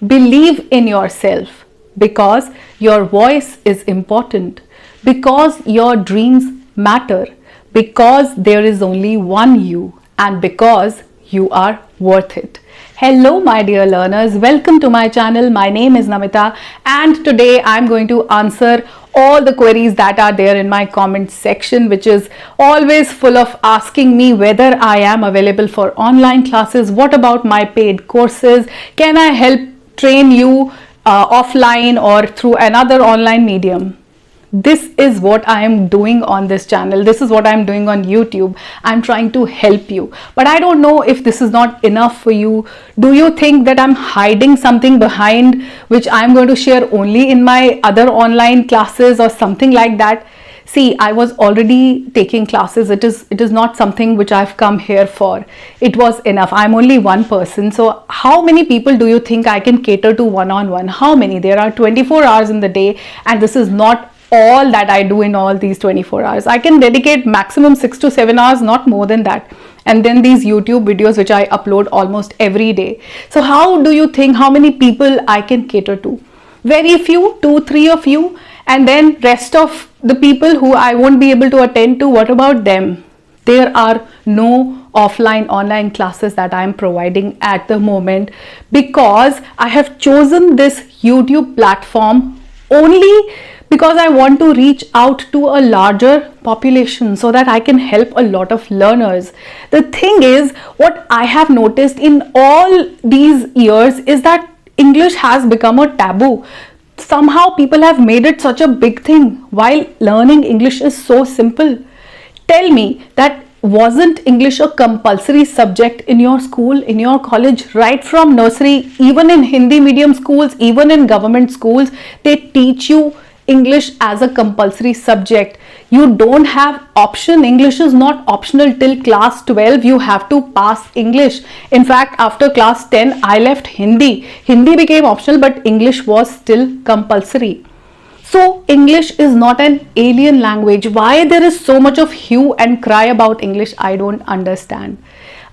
Believe in yourself because your voice is important, because your dreams matter, because there is only one you, and because you are worth it. Hello my dear learners, welcome to my channel. My name is Namita and today I'm going to answer all the queries that are there in my comment section, which is always full of asking me whether I am available for online classes, what about my paid courses, can I help train you offline or through another online medium. This is what I am doing on this channel. This is what I am doing on YouTube. I'm trying to help you. But I don't know if this is not enough for you. Do you think that I'm hiding something behind which I'm going to share only in my other online classes or something like that? See, I was already taking classes. It is not something which I've come here for. It was enough. I'm only one person. So how many people do you think I can cater to one-on-one? How many? There are 24 hours in the day, and this is not all that I do in all these 24 hours. I can dedicate maximum 6 to 7 hours, not more than that. And then these YouTube videos which I upload almost every day. So how do you think how many people I can cater to? Very few, 2-3 of you, and then rest of the people who I won't be able to attend to, what about them? There are no offline online classes that I am providing at the moment because I have chosen this YouTube platform only because I want to reach out to a larger population so that I can help a lot of learners. The thing is, what I have noticed in all these years is that English has become a taboo. Somehow people have made it such a big thing while learning English is so simple. Tell me that wasn't English a compulsory subject in your school, in your college, right from nursery, even in Hindi medium schools, even in government schools, they teach you English as a compulsory subject. You don't have option. English is not optional till class 12. You have to pass English. In fact, after class 10, I left Hindi. Hindi became optional, but English was still compulsory. So English is not an alien language. Why there is so much of hue and cry about English, I don't understand.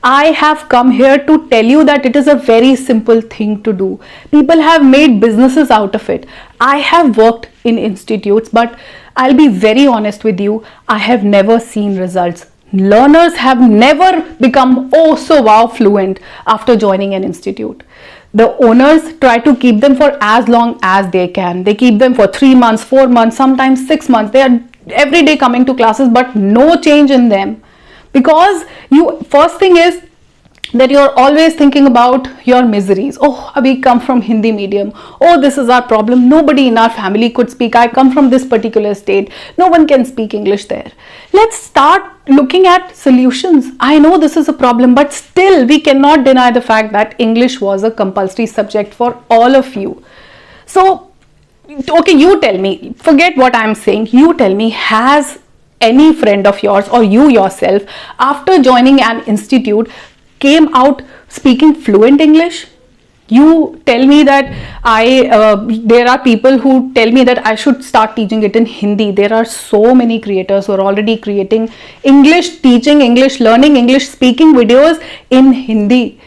I have come here to tell you that it is a very simple thing to do. People have made businesses out of it. I have worked in institutes, but I'll be very honest with you, I have never seen results. Learners have never become oh so wow fluent after joining an institute. The owners try to keep them for as long as they can. They keep them for 3 months, 4 months, sometimes 6 months. They are every day coming to classes, but no change in them. Because first thing is that you're always thinking about your miseries. Oh, we come from Hindi medium. Oh, this is our problem. Nobody in our family could speak. I come from this particular state. No one can speak English there. Let's start looking at solutions. I know this is a problem, but still we cannot deny the fact that English was a compulsory subject for all of you. So, okay, you tell me, forget what I'm saying. You tell me, has any friend of yours or you yourself, after joining an institute, came out speaking fluent English? You tell me that there are people who tell me that I should start teaching it in Hindi. There are so many creators who are already creating English, teaching English, learning English, speaking videos in Hindi.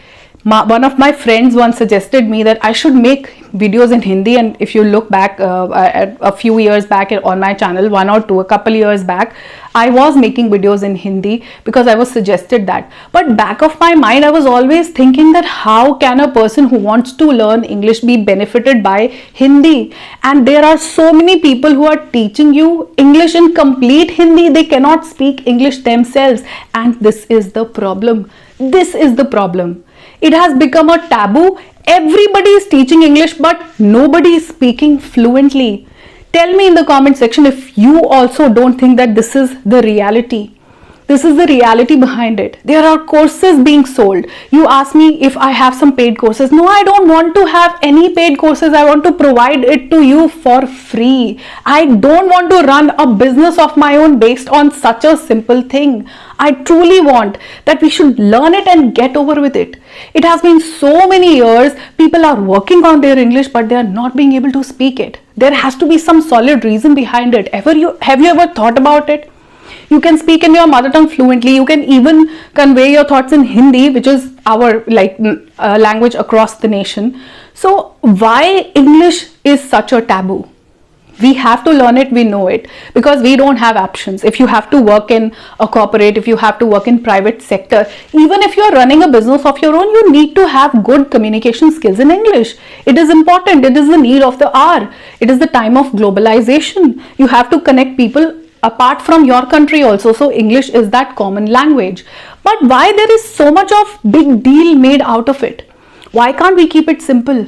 One of my friends once suggested me that I should make videos in Hindi, and if you look back at a few years back on my channel, a couple years back, I was making videos in Hindi because I was suggested that. But back of my mind, I was always thinking that how can a person who wants to learn English be benefited by Hindi? And there are so many people who are teaching you English in complete Hindi. They cannot speak English themselves, and this is the problem. This is the problem. It has become a taboo. Everybody is teaching English, but nobody is speaking fluently. Tell me in the comment section if you also don't think that this is the reality. This is the reality behind it. There are courses being sold. You ask me if I have some paid courses. No, I don't want to have any paid courses. I want to provide it to you for free. I don't want to run a business of my own based on such a simple thing. I truly want that we should learn it and get over with it. It has been so many years, people are working on their English, but they are not being able to speak it. There has to be some solid reason behind it. Have you ever thought about it? You can speak in your mother tongue fluently. You can even convey your thoughts in Hindi, which is our language across the nation. So why English is such a taboo? We have to learn it, we know it, because we don't have options. If you have to work in a corporate, if you have to work in private sector, even if you're running a business of your own, you need to have good communication skills in English. It is important. It is the need of the hour. It is the time of globalization. You have to connect people apart from your country also. So English is that common language. But why there is so much of big deal made out of it? Why can't we keep it simple?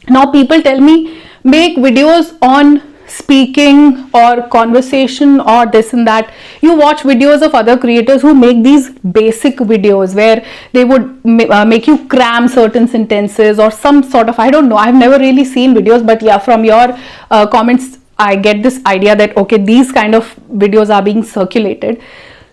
Now people tell me, make videos on speaking or conversation or this and that. You watch videos of other creators who make these basic videos where they would make you cram certain sentences or some sort of, I don't know, I've never really seen videos, but yeah, from your comments I get this idea that okay, these kind of videos are being circulated.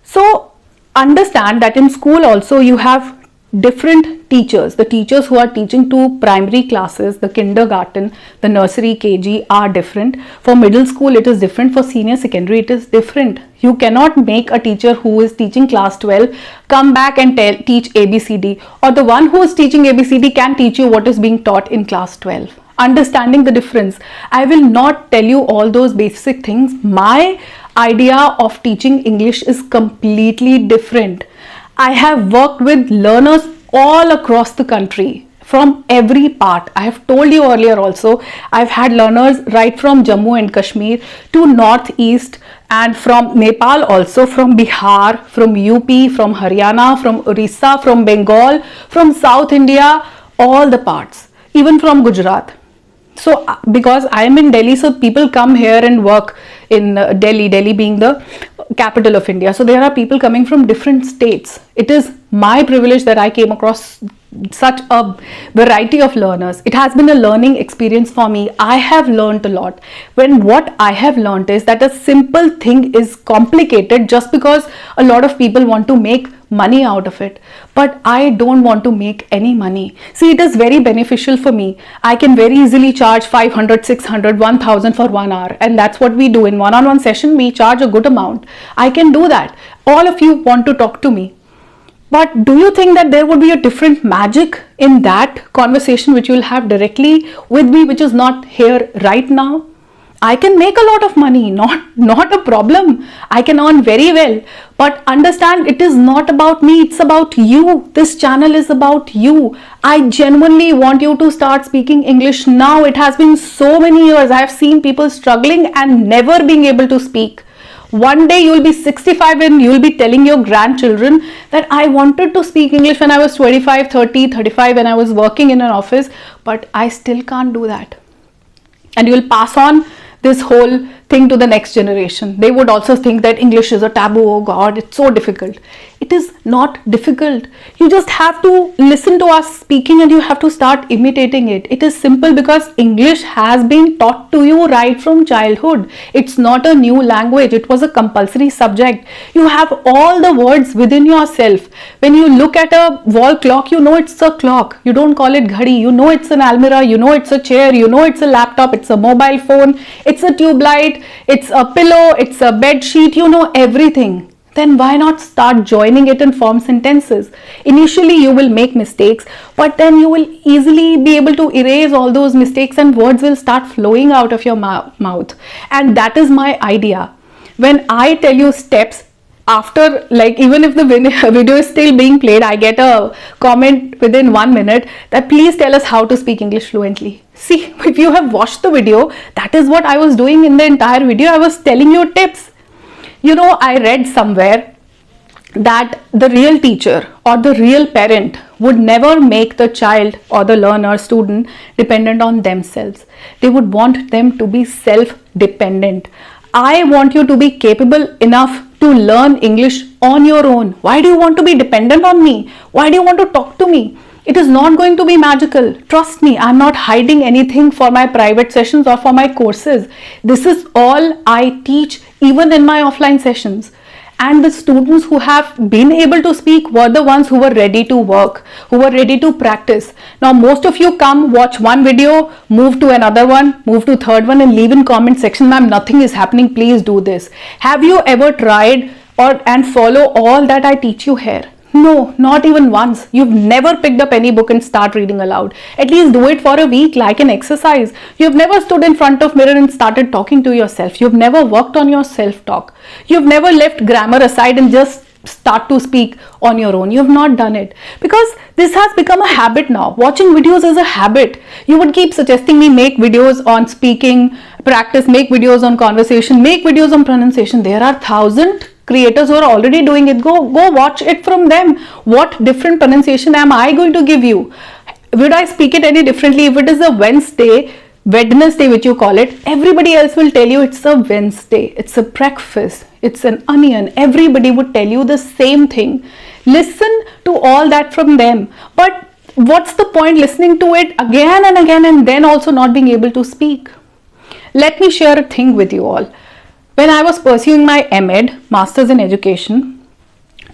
So understand that in school also you have different teachers. The teachers who are teaching to primary classes, the kindergarten, the nursery, KG are different. For middle school it is different. For senior secondary it is different. You cannot make a teacher who is teaching class 12 come back and teach ABCD, or the one who is teaching ABCD can teach you what is being taught in class 12. Understanding the difference. I will not tell you all those basic things. My idea of teaching English is completely different. I have worked with learners all across the country from every part. I have told you earlier also, I've had learners right from Jammu and Kashmir to Northeast, and from Nepal also, from Bihar, from UP, from Haryana, from Orissa, from Bengal, from South India, all the parts, even from Gujarat. So because I am in Delhi, so people come here and work in Delhi being the capital of India. So there are people coming from different states. It is my privilege that I came across such a variety of learners. It has been a learning experience for me. I have learned a lot. When what I have learned is that a simple thing is complicated just because a lot of people want to make money out of it. But I don't want to make any money. See, it is very beneficial for me. I can very easily charge 500, 600, 1000 for 1 hour. And that's what we do in one-on-one session. We charge a good amount. I can do that. All of you want to talk to me. But do you think that there would be a different magic in that conversation which you will have directly with me, which is not here right now? I can make a lot of money, not a problem. I can earn very well. But understand, it is not about me, it's about you. This channel is about you. I genuinely want you to start speaking English now. It has been so many years. I have seen people struggling and never being able to speak. One day you will be 65 and you will be telling your grandchildren that I wanted to speak English when I was 25, 30, 35 when I was working in an office, but I still can't do that. And you will pass on this whole thing to the next generation. They would also think that English is a taboo. Oh God, it's so difficult. It is not difficult. You just have to listen to us speaking and you have to start imitating it. It is simple because English has been taught to you right from childhood. It's not a new language. It was a compulsory subject. You have all the words within yourself. When you look at a wall clock, you know it's a clock. You don't call it ghadi. You know it's an almirah. You know it's a chair. You know it's a laptop. It's a mobile phone. It's a tube light. It's a pillow. It's a bed sheet. You know everything. Then why not start joining it and form sentences? Initially you will make mistakes, but then you will easily be able to erase all those mistakes and words will start flowing out of your mouth. And that is my idea. When I tell you steps, after, like, even if the video is still being played, I get a comment within 1 minute that please tell us how to speak English fluently. See, if you have watched the video, that is what I was doing in the entire video. I was telling you tips. You know, I read somewhere that the real teacher or the real parent would never make the child or the learner, student dependent on themselves. They would want them to be self-dependent. I want you to be capable enough to learn English on your own. Why do you want to be dependent on me? Why do you want to talk to me? It is not going to be magical. Trust me, I'm not hiding anything for my private sessions or for my courses. This is all I teach even in my offline sessions. and the students who have been able to speak were the ones who were ready to work, who were ready to practice. Now most of you come, watch one video, move to another one, move to third one, and leave in comment section, ma'am, nothing is happening, please do this. Have you ever tried and follow all that I teach you here? No, not even once. You've never picked up any book and start reading aloud. At least do it for a week like an exercise. You've never stood in front of mirror and started talking to yourself. You've never worked on your self-talk. You've never left grammar aside and just start to speak on your own. You've not done it because this has become a habit now. Watching videos is a habit. You would keep suggesting me make videos on speaking, practice, make videos on conversation, make videos on pronunciation. There are 1,000 creators who are already doing it. Go watch it from them. What different pronunciation am I going to give you? Would I speak it any differently? If it is a Wednesday which you call it, everybody else will tell you it's a Wednesday, it's a breakfast, it's an onion. Everybody would tell you the same thing. Listen to all that from them. But what's the point listening to it again and again and then also not being able to speak? Let me share a thing with you all. When I was pursuing my M.Ed, Masters in Education,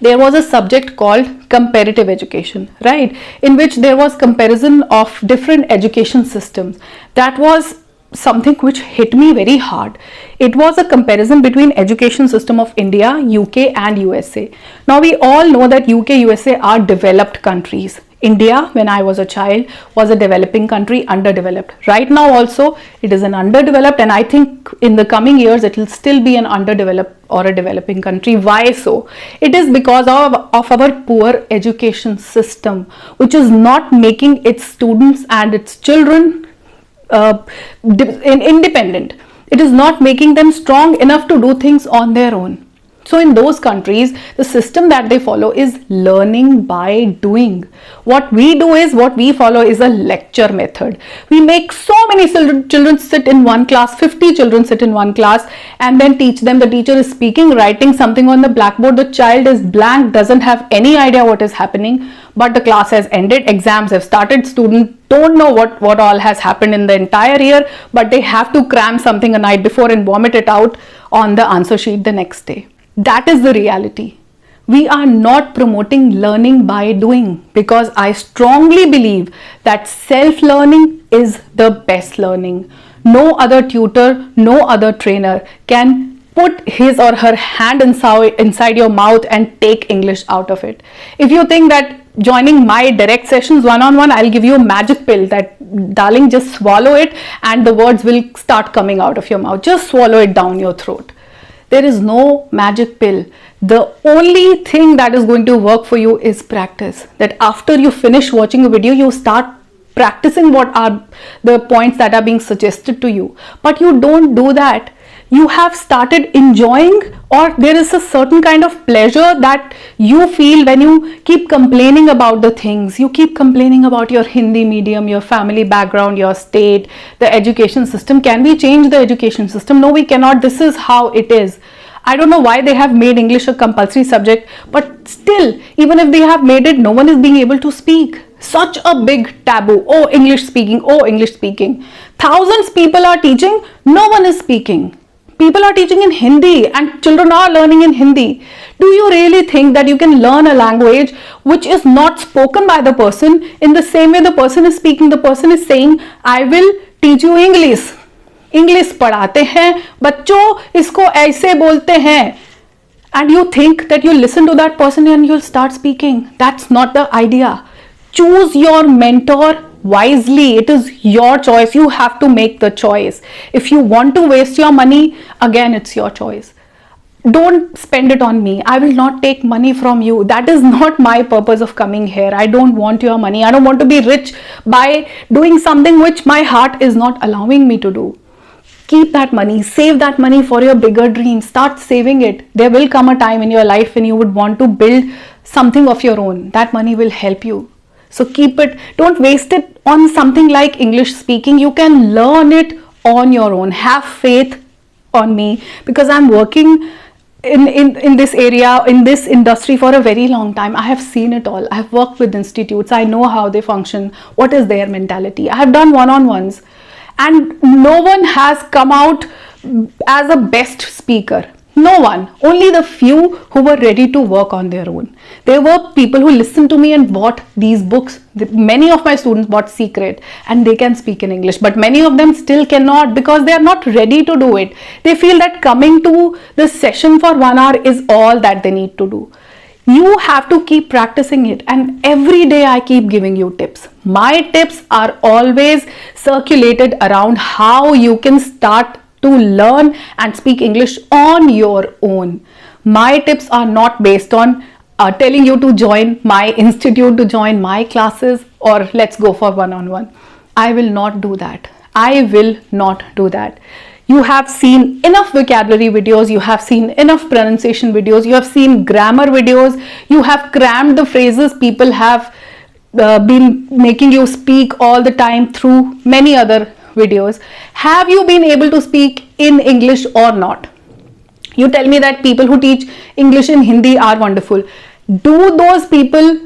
there was a subject called comparative education, right? In which there was comparison of different education systems. That was something which hit me very hard. It was a comparison between education system of India, UK and USA. Now we all know that UK, USA are developed countries. India, when I was a child, was a developing country, underdeveloped. Right now also, it is an underdeveloped, and I think in the coming years, it will still be an underdeveloped or a developing country. Why so? It is because of our poor education system, which is not making its students and its children independent. It is not making them strong enough to do things on their own. So in those countries, the system that they follow is learning by doing. What we do is, what we follow is a lecture method. We make so many children sit in one class, 50 children sit in one class, and then teach them. The teacher is speaking, writing something on the blackboard. The child is blank, doesn't have any idea what is happening, but the class has ended, exams have started, students don't know what all has happened in the entire year, but they have to cram something a night before and vomit it out on the answer sheet the next day. That is the reality. We are not promoting learning by doing, because I strongly believe that self-learning is the best learning. No other tutor, no other trainer can put his or her hand inside your mouth and take English out of it. If you think that joining my direct sessions one-on-one, I'll give you a magic pill that, darling, just swallow it and the words will start coming out of your mouth. Just swallow it down your throat. There is no magic pill. The only thing that is going to work for you is practice. That after you finish watching a video, you start practicing what are the points that are being suggested to you. But you don't do that. You have started enjoying, or there is a certain kind of pleasure that you feel when you keep complaining about the things. You keep complaining about your Hindi medium, your family background, your state, the education system. Can we change the education system? No, we cannot. This is how it is. I don't know why they have made English a compulsory subject, but still, even if they have made it, no one is being able to speak. Such a big taboo. Oh, English speaking. Oh, English speaking. Thousands people are teaching. No one is speaking. People are teaching in Hindi and children are learning in Hindi. Do you really think that you can learn a language which is not spoken by the person in the same way the person is speaking? The person is saying, I will teach you English. English पढ़ाते हैं बच्चों, इसको ऐसे बोलते हैं. And you think that you listen to that person and you'll start speaking. That's not the idea. Choose your mentor wisely. It is your choice. You have to make the choice. If you want to waste your money, again, it's your choice. Don't spend it on me. I will not take money from you. That is not my purpose of coming here. I don't want your money. I don't want to be rich by doing something which my heart is not allowing me to do. Keep that money. Save that money for your bigger dreams. Start saving it. There will come a time in your life when you would want to build something of your own. That money will help you. So keep it. Don't waste it on something like English speaking. You can learn it on your own. Have faith on me, because I'm working in this area, in this industry for a very long time. I have seen it all. I have worked with institutes. I know how they function. What is their mentality? I have done one-on-ones. And no one has come out as a best speaker. No one, only the few who were ready to work on their own. There were people who listened to me and bought these books. Many of my students bought Secret and they can speak in English, but many of them still cannot because they are not ready to do it. They feel that coming to the session for 1 hour is all that they need to do. You have to keep practicing it, and every day I keep giving you tips. My tips are always circulated around how you can start to learn and speak English on your own. My tips are not based on telling you to join my institute, to join my classes, or let's go for one-on-one. I will not do that. I will not do that. You have seen enough vocabulary videos, you have seen enough pronunciation videos, you have seen grammar videos, you have crammed the phrases people have been making you speak all the time through many other videos. Have you been able to speak in English or not? You tell me that people who teach English in Hindi are wonderful. Do those people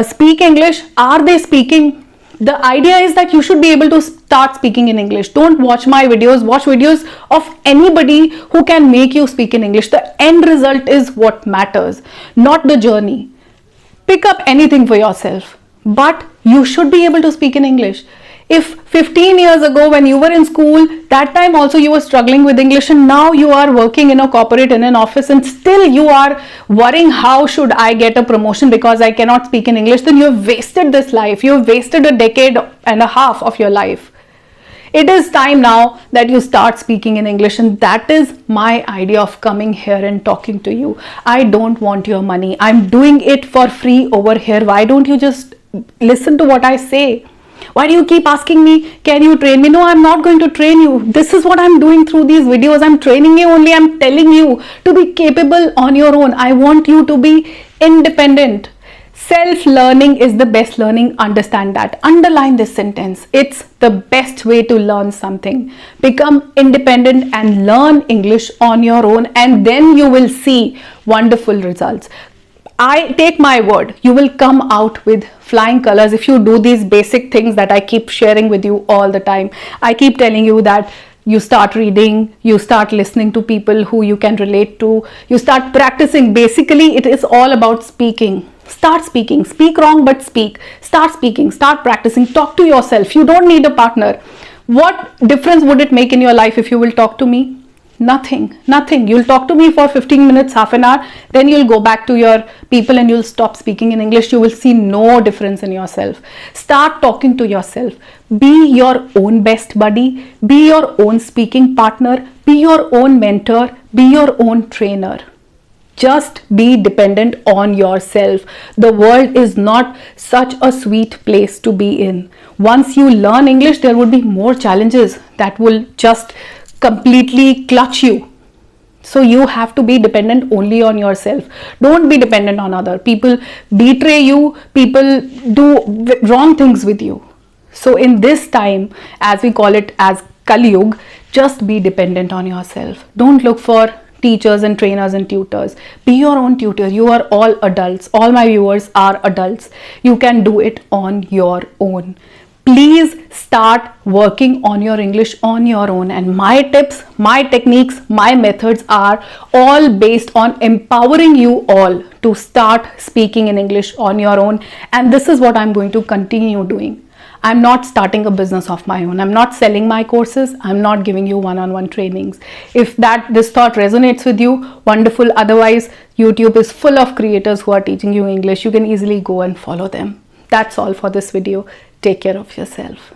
speak English? Are they speaking? The idea is that you should be able to start speaking in English. Don't watch my videos. Watch videos of anybody who can make you speak in English. The end result is what matters, not the journey. Pick up anything for yourself, but you should be able to speak in English. If 15 years ago when you were in school, that time also you were struggling with English, and now you are working in a corporate, in an office, and still you are worrying how should I get a promotion because I cannot speak in English, then you have wasted this life. You have wasted a decade and a half of your life. It is time now that you start speaking in English, and that is my idea of coming here and talking to you. I don't want your money. I'm doing it for free over here. Why don't you just listen to what I say? Why do you keep asking me, can you train me? No, I'm not going to train you. This is what I'm doing through these videos. I'm training you only. I'm telling you to be capable on your own. I want you to be independent. Self-learning is the best learning. Understand that. Underline this sentence. It's the best way to learn something. Become independent and learn English on your own, and then you will see wonderful results. I take my word, you will come out with flying colors if you do these basic things that I keep sharing with you all the time. I keep telling you that you start reading, you start listening to people who you can relate to, you start practicing. Basically, it is all about speaking. Start speaking. Speak wrong, but speak. Start speaking. Start practicing. Talk to yourself. You don't need a partner. What difference would it make in your life if you will talk to me? Nothing. You'll talk to me for 15 minutes, half an hour, then you'll go back to your people and you'll stop speaking in English. You will see no difference in yourself. Start talking to yourself. Be your own best buddy. Be your own speaking partner. Be your own mentor. Be your own trainer. Just be dependent on yourself. The world is not such a sweet place to be in. Once you learn English, there would be more challenges that will just completely clutch you. So you have to be dependent only on yourself. Don't be dependent on other people. Betray you. People do wrong things with you. So in this time, as we call it as Kali Yuga, just be dependent on yourself. Don't look for teachers and trainers and tutors. Be your own tutor. You are all adults. All my viewers are adults. You can do it on your own. Please start working on your English on your own. And my tips, my techniques, my methods are all based on empowering you all to start speaking in English on your own. And this is what I'm going to continue doing. I'm not starting a business of my own. I'm not selling my courses. I'm not giving you one-on-one trainings. If this thought resonates with you, wonderful. Otherwise, YouTube is full of creators who are teaching you English. You can easily go and follow them. That's all for this video. Take care of yourself.